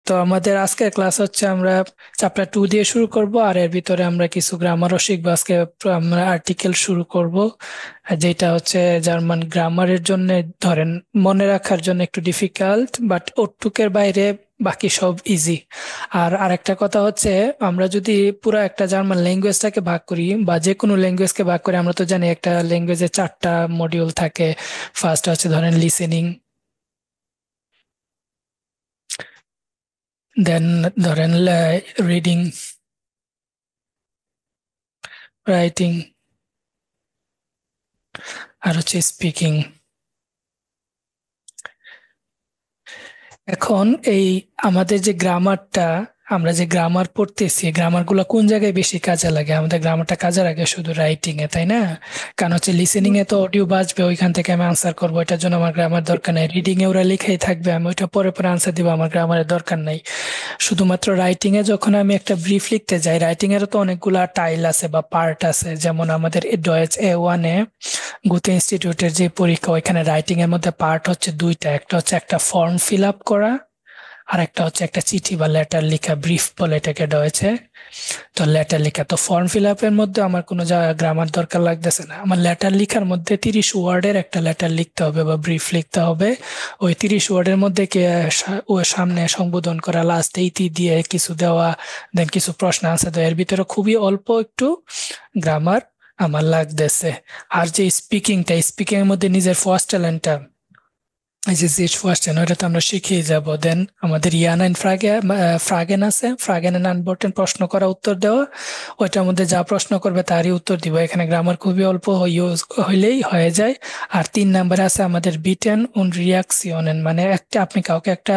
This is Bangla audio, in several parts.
তো আমাদের আজকের ক্লাস হচ্ছে আমরা চ্যাপ্টার 2 দিয়ে শুরু করব, আর এর ভিতরে আমরা কিছু গ্রামারও শিখবো। আজকে আমরা আর্টিকেল শুরু করব, যেটা হচ্ছে জার্মান গ্রামারের জন্য ধরেন মনে রাখার জন্য একটু ডিফিকাল্ট, বাট ওটুকের বাইরে বাকি সব ইজি। আর আরেকটা কথা হচ্ছে, আমরা যদি পুরো একটা জার্মান ল্যাঙ্গুয়েজটাকে ভাগ করি বা যে কোনো ল্যাঙ্গুয়েজকে ভাগ করি, আমরা তো জানি একটা ল্যাঙ্গুয়েজে 4টা মডিউল থাকে। ফার্স্ট হচ্ছে ধরেন লিসেনিং, দেন ধরেন রিডিং, রাইটিং, আর হচ্ছে স্পিকিং। এখন এই আমাদের যে গ্রামারটা, আমরা যে গ্রামার পড়তেছি, গ্রামার গুলো কোন জায়গায় বেশি কাজে লাগে? আমাদের গ্রামারটা কাজে লাগে শুধু রাইটিং এ, তাই না? কারণ হচ্ছে লিসেনিং এ তো অডিও বাজবে, ওইখান থেকে আমি আনসার করবো, এটার জন্য আমার গ্রামার দরকার নাই। রিডিং এ ওরা লিখেই থাকবে, আমি ওইটা পরে পরে আনসার দিব, আমার গ্রামারের দরকার নাই। শুধুমাত্র রাইটিং এ যখন আমি একটা ব্রিফ লিখতে যাই, রাইটিং এরও তো অনেকগুলা টাইল আছে বা পার্ট আছে। যেমন আমাদের ডয়েচ A1-এ গুতে ইনস্টিটিউটের যে পরীক্ষা, ওইখানে রাইটিং এর মধ্যে পার্ট হচ্ছে দুইটা। একটা হচ্ছে একটা ফর্ম ফিল আপ করা, আর একটা হচ্ছে একটা চিঠি বা লেটার লেখা, ব্রিফ বলে এটাকে ডয়েছে। তো লেটার লেখা, তো ফর্ম ফিল আপের মধ্যে আমার কোনো গ্রামার দরকার লাগতেছে না। আমার লেটার লেখার মধ্যে 30 ওয়ার্ডের একটা লেটার লিখতে হবে বা ব্রিফ লিখতে হবে। ওই 30 ওয়ার্ডের মধ্যে কে ও সামনে সম্বোধন করা, লাস্ট এইটি দিয়ে কিছু দেওয়া, দেন কিছু প্রশ্ন আনসার দেওয়া, এর ভিতরে খুবই অল্প একটু গ্রামার আমার লাগতেছে। আর যে স্পিকিং এর মধ্যে নিজের ফার্স্ট ট্যালেন্টটা, এই যে জিস ফার্স্টেন, ওইটা তো আমরা শিখেই যাব। দেন আমাদের ইয়ানাইন ফ্রাগেন আছে, ফ্রাগেনের আনবর্টেন প্রশ্ন করা, উত্তর দেওয়া। ওইটার মধ্যে যা প্রশ্ন করবে তারই উত্তর দিব। এখানে গ্রামার খুবই অল্প ইউজ হইলেই হয়ে যায়। আর 3 নম্বরে আছে আমাদের বিটেন উন রিয়াকশনের, মানে একটা আপনি কাউকে একটা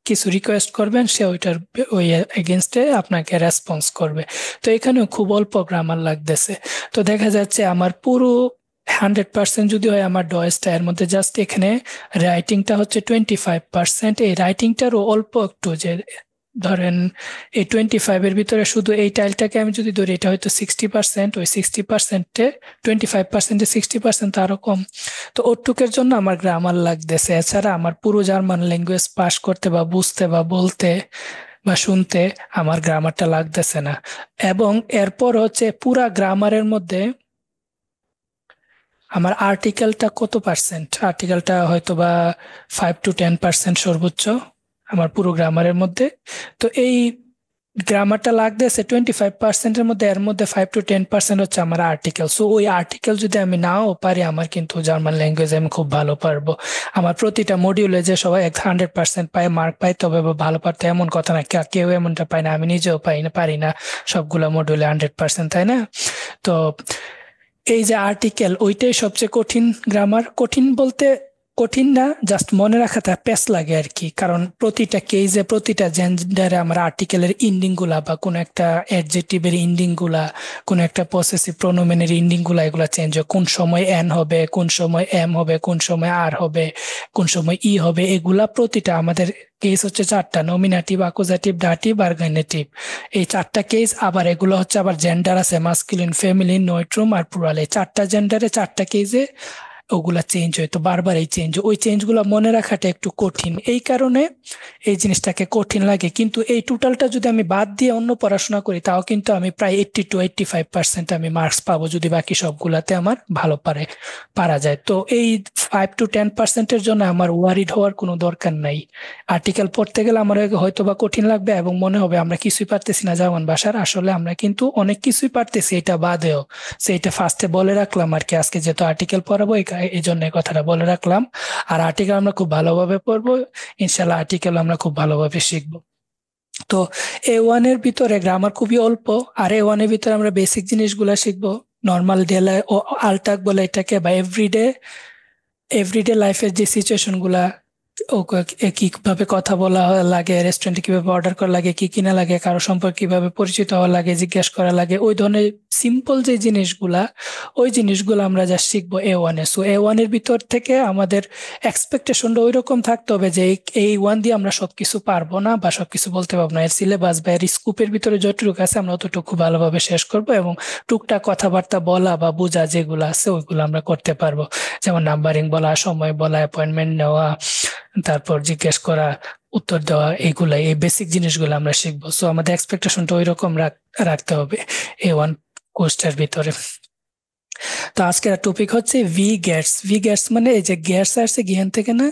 কিছু রিকোয়েস্ট করবেন, সে ওইটার ওই এগেনস্টে আপনাকে রেসপন্স করবে। তো এখানেও খুব অল্প গ্রামার লাগতেছে। তো দেখা যাচ্ছে আমার পুরো 100% যদি হয় আমার ডয়েসটা, এর মধ্যে জাস্ট এখানে রাইটিংটা হচ্ছে 25%। এই রাইটিংটারও অল্প একটু, যে ধরেন এই 25-এর ভিতরে শুধু এই টাইলটাকে আমি যদি ধরি, এটা হয়তো 60%, ওই 60%-এ 25%-এ 60% আরো কম। তো ওটুকের জন্য আমার গ্রামার লাগতেছে। এছাড়া আমার পুরো জার্মান ল্যাঙ্গুয়েজ পাস করতে বা বুঝতে বা বলতে বা শুনতে আমার গ্রামারটা লাগতেছে না। এবং এরপর হচ্ছে পুরা গ্রামারের মধ্যে আমার আর্টিকেলটা কত পার্সেন্ট? আর্টিকেলটা হয়তো বা 5 to 10% সর্বোচ্চ আমার পুরো গ্রামারের মধ্যে। তো এই গ্রামারটা লাগতেছে 25%-এর মধ্যে, এর মধ্যে 5 to 10% হচ্ছে আমার আর্টিকেল। সো ওই আর্টিকেল যদি আমি নাও পারি, আমার কিন্তু জার্মান ল্যাঙ্গুয়েজ আমি খুব ভালো পারবো। আমার প্রতিটা মডিউলে যে সবাই 100% পায়, মার্ক পাইতে হবে বা ভালো পারতে, এমন কথা না। কেউ এমনটা পায় না, আমি নিজেও পারি না সবগুলা মডিউলে 100%, তাই না? তো এই যে আর্টিকেল, ওইটাই সবচেয়ে কঠিন। গ্রামার কঠিন বলতে কঠিন না, জাস্ট মনে রাখাটা পেস লাগে আর কি। কারণ প্রতিটা কেজে, প্রতিটা জেন্ডারে আমার আর্টিকেলের ইন্ডিং গুলা বা কোনো একটা অ্যাডজেক্টিভের ইন্ডিং গুলা, কোনো একটা পসেসিভ প্রোনোমেনের ইন্ডিং গুলা, এগুলা চেঞ্জ হয়। কোন সময় এন হবে, কোন সময় এম হবে, কোন সময় আর হবে, কোন সময় ই হবে, এগুলা প্রতিটা আমাদের কেস হচ্ছে 4টা: নমিনাটিভ, আকুজাটিভ, ডাটিভ আর গাইনেটিভ। এই 4টা কেস, আবার এগুলো হচ্ছে আবার জেন্ডার আছে, মাস্কুলিন, ফেমিনিন, নয়ট্রুম আর প্লুরাল। এই 4টা জেন্ডারে 4টা কেসে ওগুলা চেঞ্জ হয়। তো বারবার এই চেঞ্জ, ওই চেঞ্জ গুলা মনে রাখাটা একটু কঠিন, এই কারণে এই জিনিসটাকে কঠিন লাগে। কিন্তু এই টোটালটা যদি আমি বাদ দিয়ে অন্য পড়াশোনা করি, তাও কিন্তু আমি প্রায় 80 to 85% আমি মার্কস পাবো, যদি বাকি সবগুলাতে আমার ভালো পারা যায়। তো এই 5 to 10%-এর জন্য আমার ওয়ারিড হওয়ার কোনো দরকার নাই। আর্টিকেল পড়তে গেলে আমার হয়তো বা কঠিন লাগবে এবং মনে হবে আমরা কিছুই পারতেছি না জার্মান ভাষার। আসলে আমরা কিন্তু অনেক কিছুই পারতেছি, এটা বাদেও। সেইটা ফার্স্টে বলে রাখলাম আর কি। আজকে যেহেতু আর্টিকেল পড়াবো, এই জন্য এই কথাটা বলে রাখলাম। আর আর্টিকেল আমরা খুব ভালোভাবে পড়বো, ইনশাল্লাহ আর্টিকেল আমরা খুব ভালোভাবে শিখবো। তো A1-এর ভিতরে গ্রামার খুবই অল্প। আর A1-এর ভিতরে আমরা বেসিক জিনিসগুলা শিখবো। নর্মাল ডে ও আলটাক বলে এটাকে, বা এভরিডে লাইফের যে সিচুয়েশন গুলা, কিভাবে কথা বলা লাগে, রেস্টুরেন্টে কিভাবে অর্ডার করা লাগে, কি কিনা লাগে, কারো সম্পর্কে কিভাবে পরিচিত হওয়া লাগে, জিজ্ঞেস করা লাগে, ওই ধরনের সিম্পল যে জিনিসগুলা, ওই জিনিসগুলো আমরা যা শিখবো A1-এ। সো A1-এর ভিতর থেকে আমাদের এক্সপেকটেশনটা ওই রকম থাকতে হবে যে এই ওয়ান দিয়ে আমরা সবকিছু পারবো না বা সবকিছু বলতে পারবো না। এর সিলেবাস বা এর স্কুপের ভিতরে যতটুকু আছে আমরা অতটুকু ভালোভাবে শেষ করব, এবং টুকটাক কথাবার্তা বলা বা বোঝা যেগুলো আছে ওইগুলো আমরা করতে পারবো। যেমন নাম্বারিং বলা, সময় বলা, অ্যাপয়েন্টমেন্ট নেওয়া, তারপর জিজ্ঞেস করা, উত্তর দেওয়া, এইগুলা এই বেসিক জিনিসগুলো আমরা শিখবো। সো আমাদের এক্সপেকটেশনটা ওই রকম রাখতে হবে A1 কোর্সটার ভিতরে। তো আজকের টপিক হচ্ছে ভি গেটস। ভি গেটস মানে এই যে গেটস আসছে জ্ঞান থেকে না,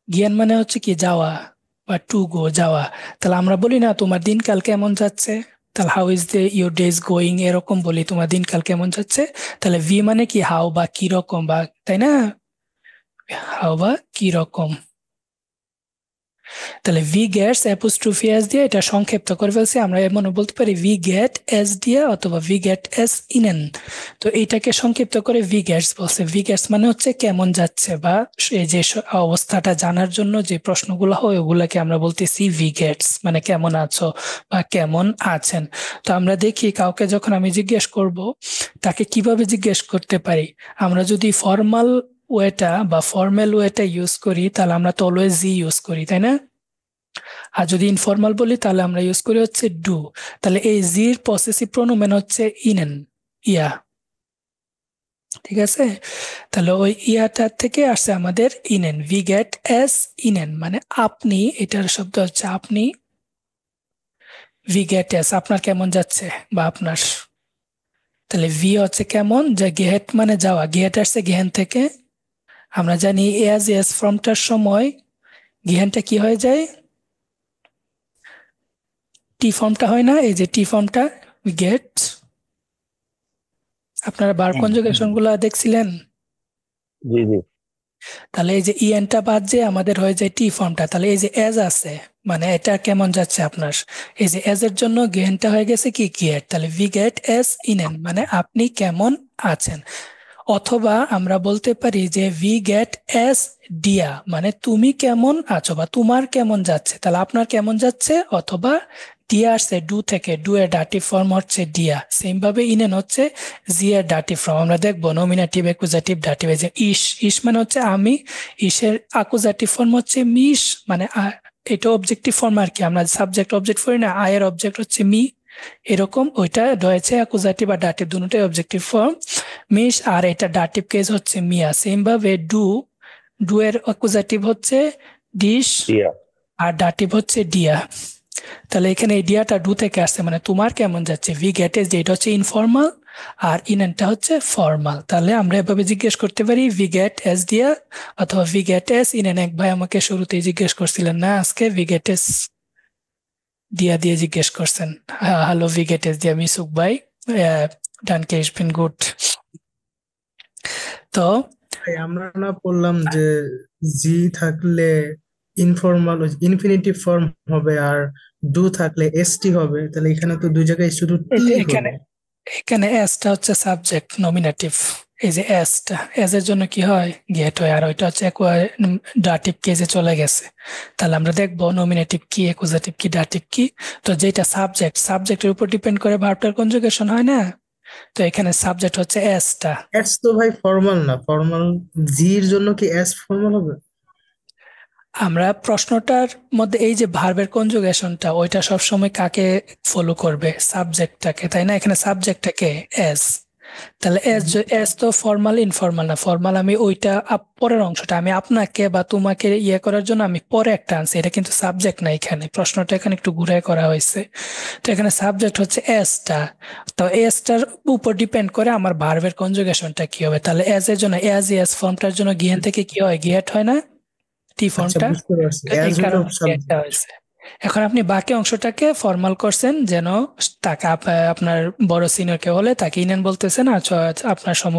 জ্ঞান মানে হচ্ছে কি যাওয়া বা টু গো যাওয়া। তাহলে আমরা বলি না তোমার দিনকাল কেমন যাচ্ছে, তাহলে how is the your days going, এরকম বলি তোমার দিনকাল কেমন যাচ্ছে। তাহলে ভি মানে কি হাউ বা কি রকম, বা তাই না, হাউ বা কি রকম। তাহলে ভি গেটস অ্যাপোস্ট্রোফি এস দিয়ে এটা সংক্ষিপ্ত করে ফেলছি আমরা, এমন বলতে পারি ভি গেট এস দিয়ে অথবা ভি গেট এস ইনেন। তো এইটাকে সংক্ষিপ্ত করে ভি গেটস বলছে। ভি গেটস মানে হচ্ছে কেমন যাচ্ছে, বা এই যে অবস্থাটা জানার জন্য যে প্রশ্নগুলো হয় ওগুলাকে আমরা বলতেছি ভি গেটস, মানে কেমন আছো বা কেমন আছেন। তো আমরা দেখি কাউকে যখন আমি জিজ্ঞেস করব তাকে কিভাবে জিজ্ঞেস করতে পারি। আমরা যদি ফর্মাল ওয়েটা বা ফর্মাল ওয়েটা ইউজ করি তাহলে আমরা তো অলওয়েজ জি ইউজ করি, তাই না। আর যদি ইনফর্মাল বলি তাহলে আমরা ইউজ করি হচ্ছে ডু। তাহলে এই জির পসেসিভ প্রোনোমেন হচ্ছে ইনেন, ইয়া। ঠিক আছে, তাহলে ওই ইয়াটার থেকে আসছে আমাদের ইনেন। ভি গেট এস ইনেন মানে আপনি, এটার শব্দ হচ্ছে আপনি। ভি গেট এস আপনার কেমন যাচ্ছে বা আপনার। তাহলে ভি হচ্ছে কেমন, যে গেহেট মানে যাওয়া, গেহেট আসছে গেহেন থেকে। আমরা জানি এস এস ফর্মটার সময় গেহেনটা কি হয়ে যায়, টি ফর্মটা হয় না, এই যে টি ফর্মটা উই গেট। আপনারা বার কনজুগেশন গুলা দেখছিলেন। জি জি। তাহলে এই যে ইএনটা বাদ যে আমাদের হয়ে যায় টি ফর্মটা। তাহলে এই যে এজ আছে মানে এটা কেমন যাচ্ছে আপনার, এই যে এজ এর জন্য গেনটা হয়ে গেছে কি গেট। তাহলে ভি গেট এস ইনেন মানে আপনি কেমন আছেন। অথবা আমরা বলতে পারি যে ভি গেট এস ডিয়া মানে তুমি কেমন আছো বা তোমার কেমন যাচ্ছে। তাহলে আপনার কেমন যাচ্ছে, অথবা ডিয়া আসছে ডু থেকে, ডু এর ডাটিভ ফর্ম হচ্ছে ডিয়া। সেম ভাবে ইনেন হচ্ছে জি এর ডাটিভ ফর্ম। আমরা দেখবো নমিনেটিভ, অ্যাকুজাটিভ, ডাটিভ। এই যে ইস, ইস মানে হচ্ছে আমি, ইসের অ্যাকুজাটিভ ফর্ম হচ্ছে মিস মানে এটা অবজেক্টিভ ফর্ম আর কি। আমরা সাবজেক্ট অবজেক্ট করি না, আয়ের অবজেক্ট হচ্ছে মি, এরকম ওইটা রয়েছে অ্যাকুজাটিভ আর ডাটিভ দুটোই অবজেক্টিভ ফর্ম মিস। আর এটা ডাটিভ কেস হচ্ছে মিয়া। সেম ভাবে ডু, ডু এর অ্যাকুজাটিভ হচ্ছে ডিশ টিয়া। আর ডাটিভ হচ্ছে ডিয়া। তাহলে এখানে এই ডিয়াটা ডু থেকে আসছে মানে তোমার কেমন যাচ্ছে। ভি গেটেস যে এটা হচ্ছে ইনফর্মাল আর ইনেনটা হচ্ছে ফর্মাল। তাহলে আমরা এভাবে জিজ্ঞেস করতে পারি ভি গেট এস ডিয়া অথবা ভি গেট এস ইনেন। এক ভাই আমাকে শুরুতেই জিজ্ঞেস করছিলেন না আজকে, ভি গেট এস দিয়া দিয়ে জিজ্ঞেস করছেন। হ্যালো ভি গেট এস দিয়া মিসুক ভাই, ডানকে ইস বিন গুড। তো ভাই, আমরা না বললাম যে জি থাকলে ইনফর্মাল ইনফিনিটিভ ফর্ম হবে আর ডু থাকলে এসটি হবে, তাহলে এখানে তো দুই জায়গায় শুধু টি এখানে হলো। এখানে এসটা হচ্ছে সাবজেক্ট নমিনেটিভ। এই যে এসটা, এস এর জন্য কি হয় গেট হয়, আর ওইটা হচ্ছে ডাটিভ কেসে চলে গেছে। তাহলে আমরা দেখবো নমিনেটিভ কি, একুজেটিভ কি, ডাটিভ কি। তো যেটা সাবজেক্ট, সাবজেক্টের উপর ডিপেন্ড করে ভার্বটার কনজুগেশন হয় না। তো এখানে সাবজেক্ট হচ্ছে এসটা। এস তো ভাই ফর্মাল না, ফর্মাল জির জন্য কি এস ফর্মাল হবে? আমরা প্রশ্নটার মধ্যে এই যে ভার্বের কনজুগেশনটা ওইটা সবসময় কাকে ফলো করবে, সাবজেক্টটাকে, তাই না। এখানে সাবজেক্টটাকে এস। তাহলে এস, এস তো ফর্মাল ইনফর্মাল না। ফর্মাল আমি ওইটা পরের অংশটা, আমি আপনাকে বা তোমাকে ইয়ে করার জন্য আমি পরে একটা আনছি, এটা কিন্তু সাবজেক্ট না। এখানে প্রশ্নটা এখানে একটু ঘুরে করা হয়েছে। তো এখানে সাবজেক্ট হচ্ছে এসটা। তো এসটার উপর ডিপেন্ড করে আমার ভার্বের কনজুগেশনটা কি হবে। তাহলে এস এর জন্য এস, এস ফর্মটার জন্য গিয়েন থেকে কি হয়, গিয়েট হয় না টি আচ্ছা, ফর্মটা। বুঝতে পারছি, তো এস এই হলো কারণে গিয়েটটা সাবজেক্ট। হয়েছে। এখন আপনি বাকি অংশটাকে ফর্মাল করছেন যেন তাকে আপনার বড় সিনিয়র কেউ হলে তাকে ইনেন বলতেছেন, আর আপনার সম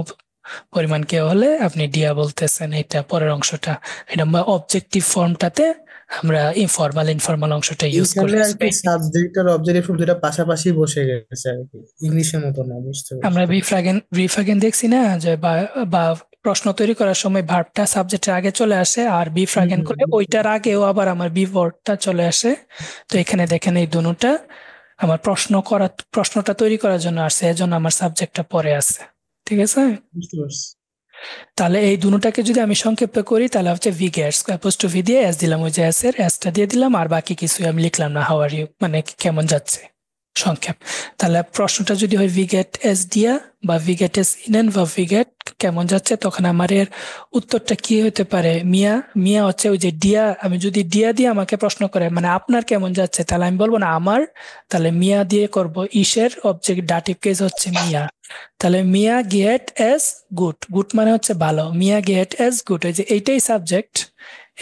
পরিমাণ কেউ হলে আপনি ডিয়া বলতেছেন। এটা পরের অংশটা, এটা অবজেক্টিভ ফর্মটাতে আমরা ইনফর্মাল ইনফর্মাল অংশটা ইউজ করি। এইখানে আর কি সাবজেক্ট আর অবজেক্টিভ দুটা পাশাপাশি বসে গেছে আর কি, ইংলিশের মতো না, বুঝতে আমরা পারছি। রিফ্রাগেন দেখছি না, যে বা প্রশ্ন তৈরি করার সময় ভার্বটা সাবজেক্টের আগে চলে আসে, আর বি হম ফ্রাগেন হম, করে বুঝতে ওইটার পারছি। আগেও আবার আমার বি ভার্বটা চলে আসে। তো এখানে দেখেন এই দুটোটা আমার প্রশ্নটা তৈরি করার জন্য আসছে, এজন্য আমার সাবজেক্টটা পরে আছে। ঠিক আছে, বুঝতে পারছি। তাহলে এই দুটোটাকে যদি আমি সংক্ষেপে করি তাহলে হচ্ছে ভি গেটস অ্যাপোস্ট্রোফি দিয়ে এস দিলাম, ওই যে এস এর এসটা দিয়ে দিলাম, আর বাকি কিছু আমি লিখলাম না, হাউ আর ইউ মানে কেমন যাচ্ছে। সংক্ষেপ। তাহলে প্রশ্নটা যদি হয় ভি গেট এস ডিয়া বা ভি গেট এস ইনেন বা ভি গেট কেমন যাচ্ছে, তখন আমার এর উত্তরটা কি হতে পারে? মিয়া। মিয়া হচ্ছে ওই যে ডিয়া, আমি যদি ডিয়া দিয়ে আমাকে প্রশ্ন করে মানে আপনার কেমন যাচ্ছে, তাহলে আমি বলবো না আমার, তাহলে মিয়া দিয়ে করব। ইসের অবজেক্ট ডাটিভ কেস হচ্ছে মিয়া। তাহলে মিয়া গেট এস গুড। গুড মানে হচ্ছে ভালো। মিয়া গেট এস গুড, এই যে এইটাই সাবজেক্ট,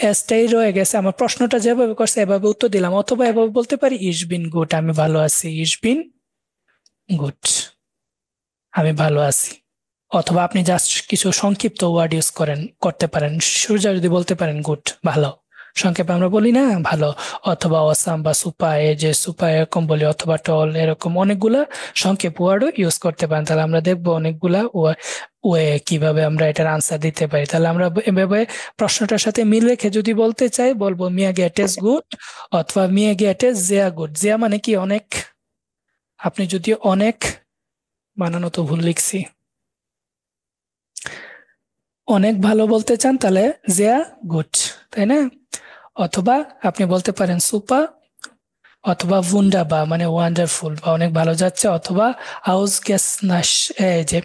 এসটাই রয়ে গেছে। আমার প্রশ্নটা যেভাবে করছে এভাবে উত্তর দিলাম, অথবা এভাবে বলতে পারি ইস বিন গুড, আমি ভালো আছি। ইস বিন গুড, আমি ভালো আছি। অথবা আপনি জাস্ট কিছু সংক্ষিপ্ত ওয়ার্ড ইউজ করতে পারেন। সোজা যদি বলতে পারেন গুড, ভালো, সংক্ষেপে আমরা বলি না ভালো, অথবা অসাম বা সুপার, এই যে সুপার এরকম বলি, অথবা টল, এরকম অনেকগুলা সংক্ষেপ ওয়ার্ডও ইউজ করতে পারেন। তাহলে আমরা দেখবো অনেকগুলা ওয়ে কিভাবে আমরা এটার আনসার দিতে পারি। তাহলে আমরা এভাবে প্রশ্নটার সাথে মিল রেখে যদি বলতে চাই, বলবো মিয়া গেট ইজ গুড, অথবা মিয়া গেট ইজ জিয়া গুড। জিয়া মানে কি অনেক, আপনি যদি অনেক, বানানো তো ভুল লিখছি, অনেক ভালো বলতে চান তাহলে জিয়া গুড, তাই না? অথবা আপনি বলতে পারেন সুপার, অথবা ভুন্ডা বা মানে ওয়ান্ডারফুল বা অনেক ভালো যাচ্ছে, অথবা আউস গেস নাশ, এই যে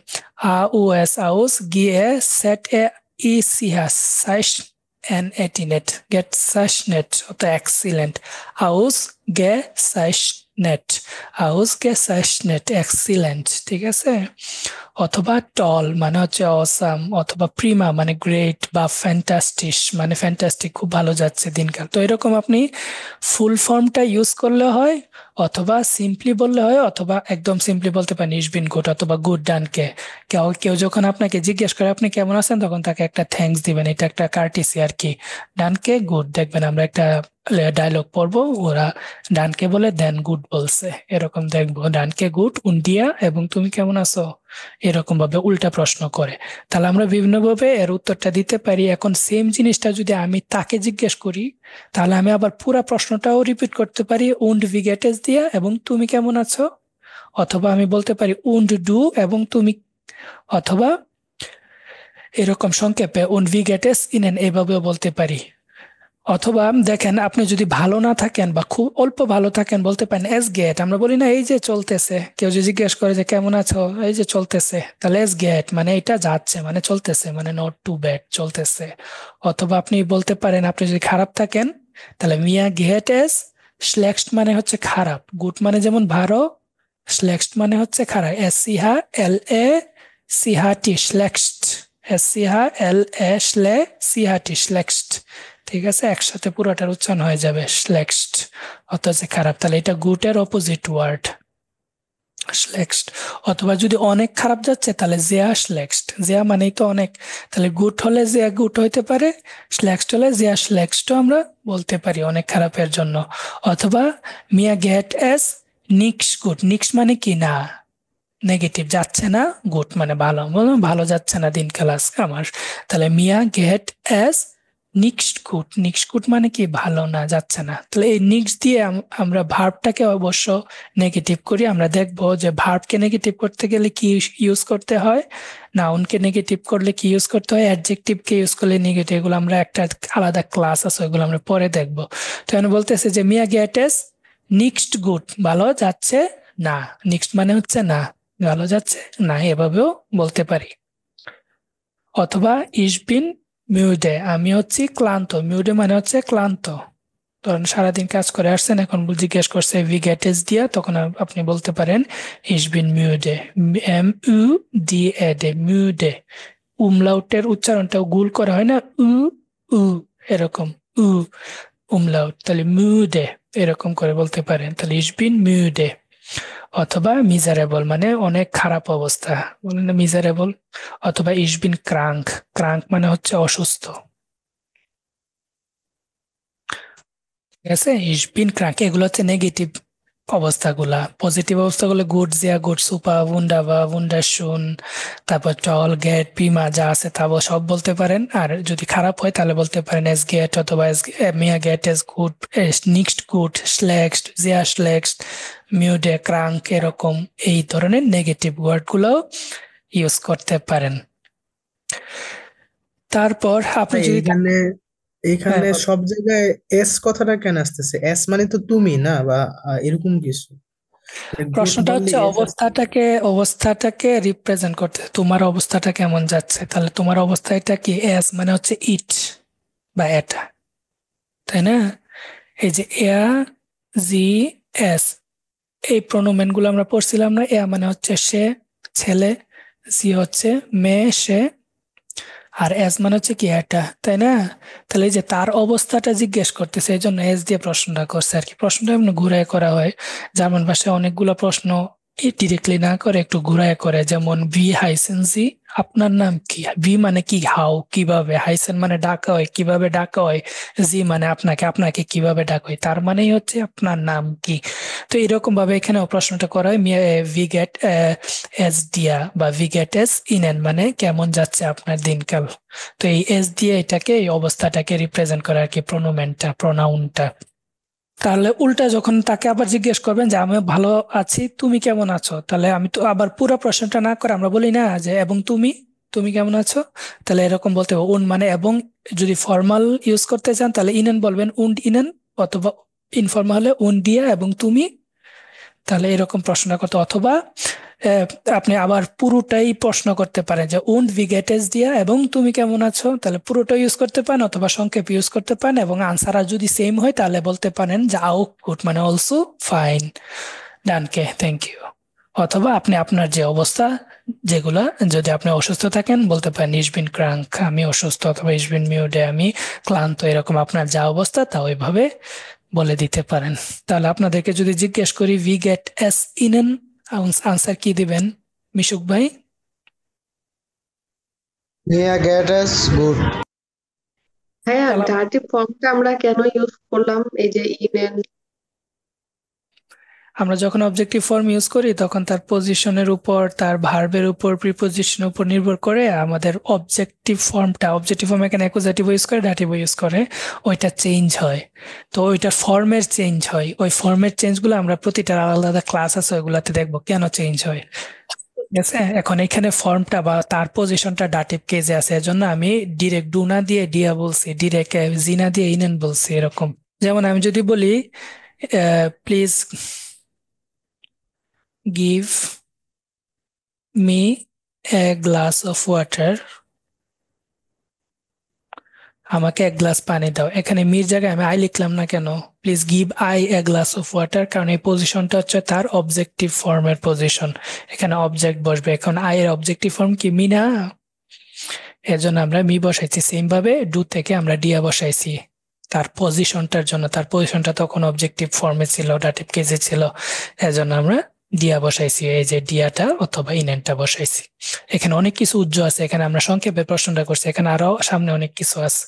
আউএস আউস গিয়ে সেট এ ই সিহাস সাইশ এন এটিনেট গেট সাইশ নেট, অর্থাৎ এক্সিলেন্ট। আউস গে সাইশ নেট, আউস গে সাইশ নেট এক্সিলেন্ট, ঠিক আছে? অথবা টল মানে হচ্ছে অসাম, অথবা প্রিমা মানে গ্রেট, বা ফ্যান্টাস্টিস মানে ফ্যান্টাস্টিক, খুব ভালো যাচ্ছে দিনকাল। তো এরকম আপনি ফুল ফর্মটা ইউজ করলে হয়, অথবা সিম্পলি বললে হয়, অথবা একদম সিম্পলি বলতে পারেন ইস বিন গুড, অথবা গুড ডানকে। কেউ কেউ যখন আপনাকে জিজ্ঞেস করে আপনি কেমন আছেন, তখন তাকে একটা থ্যাঙ্কস দিবেন, এটা একটা কার্টিসি আর কি। ডানকে গুড, দেখবেন আমরা একটা ডায়লগ পড়বো, ওরা ডানকে বলে দেন গুড বলছে, এরকম দেখবো ডানকে গুড উন্ডিয়া এবং তুমি কেমন আছো, এরকম ভাবে উল্টা প্রশ্ন করে। তাহলে আমরা বিভিন্ন ভাবে এর উত্তরটা দিতে পারি। এখন সেম জিনিসটা যদি আমি তাকে জিজ্ঞেস করি, তাহলে আমি আবার পুরা প্রশ্নটাও রিপিট করতে পারি উন্ড ভিগেটেস দিয়া এবং তুমি কেমন আছো, অথবা আমি বলতে পারি উন্ড ডু এবং তুমি, অথবা এরকম সংক্ষেপে উন্ড ভিগেটেস ইনেন, এইভাবেও বলতে পারি। অথবা দেখেন আপনি যদি ভালো না থাকেন বা খুব অল্প ভালো থাকেন, বলতে পারেন এস গেট। আমরা বলি না এই যে চলতেছে, কেউ যদি জিজ্ঞেস করে যে কেমন আছো, এই যে চলতেছে, তাহলে এস গেট মানে এটা যাচ্ছে, মানে চলতেছে, মানে নট টু ব্যাড, চলতেছে। অথবা আপনি বলতে পারেন আপনি যদি খারাপ থাকেন, তাহলে মিয়া গেট এস স্লেক্সড মানে হচ্ছে খারাপ, গুড মানে যেমন ভালো, স্লেক্সড মানে হচ্ছে খারাপ। এস সিহা এল এ সিহাটি স্লেক্সড, এস সিহা এল এ স্লে সিহাটি স্লেক্সড, ঠিক আছে? একসাথে পুরোটার উচ্চারণ হয়ে যাবে স্লেক্সড, অর্থাৎ যে খারাপ। তাহলে এটা গুড এর অপোজিট ওয়ার্ড স্লেক্সড। অথবা যদি অনেক খারাপ যাচ্ছে, তাহলে জিয়া স্লেক্সড, জিয়া মানেই তো অনেক, তাহলে গুড হলে জিয়া গুড হইতে পারে, স্লেক্সড হলে জিয়া স্লেক্সড আমরা বলতে পারি অনেক খারাপের জন্য। অথবা মিয়া গেট এস নিক্স গুড, নিক্স মানে কি না, নেগেটিভ, যাচ্ছে না, গুড মানে ভালো, ভালো যাচ্ছে না দিনকাল আজকে আমার। তাহলে মিয়া গেট এস নিক্সট গুড, নিক্সট গুড মানে কি ভালো না, যাচ্ছে না। তাহলে এই নিক্স দিয়ে আমরা ভার্বটাকে অবশ্য নেগেটিভ করি। আমরা দেখবো যে ভার্বকে নেগেটিভ করতে গেলে কি ইউজ করতে হয়, নাউনকে নেগেটিভ করলে কি ইউজ করতে হয়, অ্যাডজেক্টিভকে ইউজ করলে নেগেটিভ, এগুলো আমরা একটা আলাদা ক্লাস আছে, ওইগুলো আমরা পরে দেখবো। তো এখানে বলতেছে যে মিয়া গেট এস নিক্সট গুড, ভালো যাচ্ছে না, নিক্সট মানে হচ্ছে না, ভালো যাচ্ছে না, এভাবেও বলতে পারি। অথবা ইস বিন মিউডে, আমি হচ্ছি ক্লান্ত, মিউডে মানে হচ্ছে ক্লান্ত। ধরেন সারাদিন কাজ করে আসছেন, এখন জিজ্ঞেস করছে ভি গেটেস দিয়া, তখন আপনি বলতে পারেন ইস বিন মিউডে, এম ইউ ডি এ ডে, মিউডে। উমলাউটের উচ্চারণটাও গুল করা হয় না, উ উ এরকম, উ উমলাউট, তাহলে মিউডে এরকম করে বলতে পারেন। তাহলে ইস বিন মিউডে। অথবা মিজারেবল মানে অনেক খারাপ অবস্থা, বলেন না মিজারেবল। অথবা ইস বিন ক্রাঙ্ক, ক্রাঙ্ক মানে হচ্ছে অসুস্থ, ঠিক আছে? ইস বিন ক্রাঙ্ক, এগুলো হচ্ছে নেগেটিভ অবস্থাগুলা। পজিটিভ অবস্থাগুলো গুড, জিয়া গুড, সুপার, বুন্ডাবা, বুন্ডাশুন, তারপর টল, গেট, পিমা যা আছে তা সব বলতে পারেন। আর যদি খারাপ হয় তাহলে বলতে পারেন এস গেট, অথবা মিয়া গেট এস গুড, নিক্সট গুড, স্লেক্সড, জিয়া স্লেক্সড, মিউডে, ক্রাঙ্ক, এরকম এই ধরনের নেগেটিভ ওয়ার্ড গুলো ইউজ করতে পারেন। তারপর আপনি ভাই যদি এইখানে হ্যাঁ এইখানে সব জায়গায় এস কথাটা কেন আসতেছে? এস মানে তো তুমি না, বা এরকম কিছু। গুড প্রশ্নটা বললে হচ্ছে এস আসছে। অবস্থাটাকে রিপ্রেজেন্ট করতে, তোমার অবস্থাটা কেমন যাচ্ছে, তাহলে তোমার অবস্থা এটা কি, এস মানে হচ্ছে ইট বা এটা, তাই না? এই যে এয়া, জি, এস, এই প্রোনোমেন গুলো আমরা পড়ছিলাম না? এয়া মানে হচ্ছে সে, ছেলে, জি হচ্ছে মেয়ে, সে, আর এস মানে হচ্ছে কি এটা, তাই না? তাহলে এই যে তার অবস্থাটা জিজ্ঞেস করতেছে, এই জন্য এস দিয়ে প্রশ্নটা করছে আর কি। প্রশ্নটা এমনি ঘুরায় করা হয়, জার্মান ভাষায় অনেকগুলো প্রশ্ন ডিরেক্টলি না করে একটু ঘুরায় করে, যেমন ভি হাইসেন জি, আপনার নাম কি? ভি মানে কি, হাউ, কিভাবে, হাইসেন মানে ডাকা হয়, কিভাবে ডাকা হয়, জি মানে আপনাকে, আপনাকে কিভাবে ডাকা হয়, তার মানেই হচ্ছে আপনার নাম কি। তো এরকম ভাবে এখানেও প্রশ্নটা করা হয়, ভি গেট এস দিয়া বা ভি গেট এস ইনেন মানে কেমন যাচ্ছে আপনার দিনকাল। তো এই এস দিয়ে এটাকে, এই অবস্থাটাকে রিপ্রেজেন্ট করে আর কি, প্রোনোমেনটা, প্রোনাউনটা। তাহলে উল্টা যখন তাকে আবার জিজ্ঞেস করবেন যে আমি ভালো আছি, তুমি কেমন আছো, তাহলে আমি তো আবার পুরো প্রশ্নটা না করে আমরা বলি না যে এবং তুমি, তুমি কেমন আছো? তাহলে এরকম বলতে হবে উন মানে এবং। যদি ফর্মাল ইউজ করতে চান তাহলে ইনেন বলবেন, উন্ড ইনেন, অথবা ইনফর্মাল হলে উন দিয়া এবং তুমি। তাহলে এরকম প্রশ্ন করতে, অথবা আহ, আপনি আবার পুরোটাই প্রশ্ন করতে পারেন যে উন্ড ভি গেটেস দিয়া এবং তুমি কেমন আছো, তাহলে পুরোটা ইউজ করতে পারেন, অথবা সংক্ষেপ ইউজ করতে পারেন, এবং আনসার আর যদি সেম হয় তাহলে বলতে পারেন যে আও গুড মানে অলসো ফাইন, ডানকে, থ্যাংক ইউ। অথবা আপনি আপনার যে অবস্থা, যেগুলা, যদি আপনি অসুস্থ থাকেন বলতে পারেন ইস বিন ক্রাঙ্ক, আমি অসুস্থ, অথবা ইস বিন মিউডে, আমি ক্লান্ত, এরকম আপনার যা অবস্থা তা ওইভাবে বলে দিতে পারেন। তাহলে আপনাদেরকে যদি জিজ্ঞেস করি ভি গেট এস ইনেন, আনসার কি দিবেন মিশুক ভাই? Mir geht es gut. হ্যাঁ, তাহলে ডার্টি ফর্মটা আমরা কেন ইউজ করলাম, এই যে ইভেন? আমরা যখন অবজেক্টিভ ফর্ম ইউজ করি তখন তার পজিশনের উপর, তার ভার্বের উপর, প্রিপোজিশনের উপর নির্ভর করে আমাদের অবজেক্টিভ ফর্ম এখানে অ্যাকুজাটিভ ইউজ করে, ডাটিভ ইউজ করে, ওইটা চেঞ্জ হয়। তো ওইটার ফর্মের চেঞ্জ হয়, ওই ফর্মের চেঞ্জগুলো আমরা প্রতিটা আলাদা আলাদা ক্লাস আছে ওইগুলাতে দেখবো কেন চেঞ্জ হয়। ঠিক আছে, এখন এখানে ফর্মটা বা তার পজিশনটা ডাটিভ কেজে আছে, এজন্য আমি ডিরেক্ট ডু না দিয়ে ডিয়া বলছি, ডিরেক্ট জি না দিয়ে ইনেন বলছি, এরকম। যেমন আমি যদি বলি please give me a glass of water, আমাকে এক গ্লাস পানি দাও, এখানে মির জায়গায় আমি আই লিখলাম না কেন? Please give I a glass of water, কারণ এই পজিশনটা হচ্ছে তার অবজেক্টিভ ফর্মের পজিশন, এখানে অবজেক্ট বসবে। এখন আই এর অবজেক্টিভ ফর্ম কি, মি না? এর জন্য আমরা মি বসাইছি, সেম ভাবে ডু থেকে আমরা ডিয়া বসাইছি তার পজিশনটার জন্য, তার পজিশনটা তখন অবজেক্টিভ ফর্মে ছিল, ডাটিভ কেজে ছিল, এজন্য আমরা ডিয়া বসাইছি, এই যে ডিয়াটা অথবা ইনেনটা বসাইছি। এখানে অনেক কিছু উজ্জ আছে, এখানে আমরা সংক্ষেপে প্রশ্নটা করছি, এখানে আরো সামনে অনেক কিছু আছে,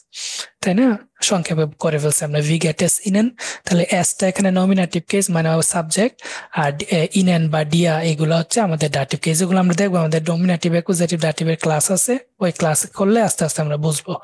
তাই না? সংক্ষেপে করে ফেলছি আমরা ভি গেট এস ইনেন। তাহলে এসটা এখানে নমিনেটিভ কেস মানে সাবজেক্ট, আর ইনেন বা ডিয়া এগুলো হচ্ছে আমাদের ডাটিভ কেস। এগুলো আমরা দেখবো আমাদের নমিনেটিভ, অ্যাকুজেটিভ, ডাটিভের ক্লাস আছে, ওই ক্লাস করলে আস্তে আস্তে আমরা বুঝবো।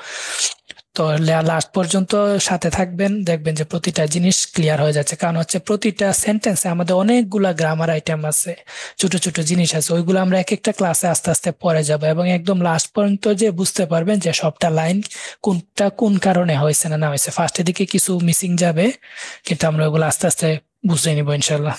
তো লাস্ট পর্যন্ত সাথে থাকবেন, দেখবেন যে প্রতিটা জিনিস ক্লিয়ার হয়ে যাচ্ছে, কারণ হচ্ছে প্রতিটা সেন্টেন্সে আমাদের অনেকগুলা গ্রামার আইটেম আছে, ছোট ছোট জিনিস আছে, ওইগুলো আমরা এক একটা ক্লাসে আস্তে আস্তে পড়ে যাবো, এবং একদম লাস্ট পর্যন্ত যে বুঝতে পারবেন যে সবটা লাইন কোনটা কোন কারণে হয়েছে না না হয়েছে। ফার্স্টের দিকে কিছু মিসিং যাবে, কিন্তু আমরা ওগুলো আস্তে আস্তে বুঝে নিবো ইনশাল্লাহ।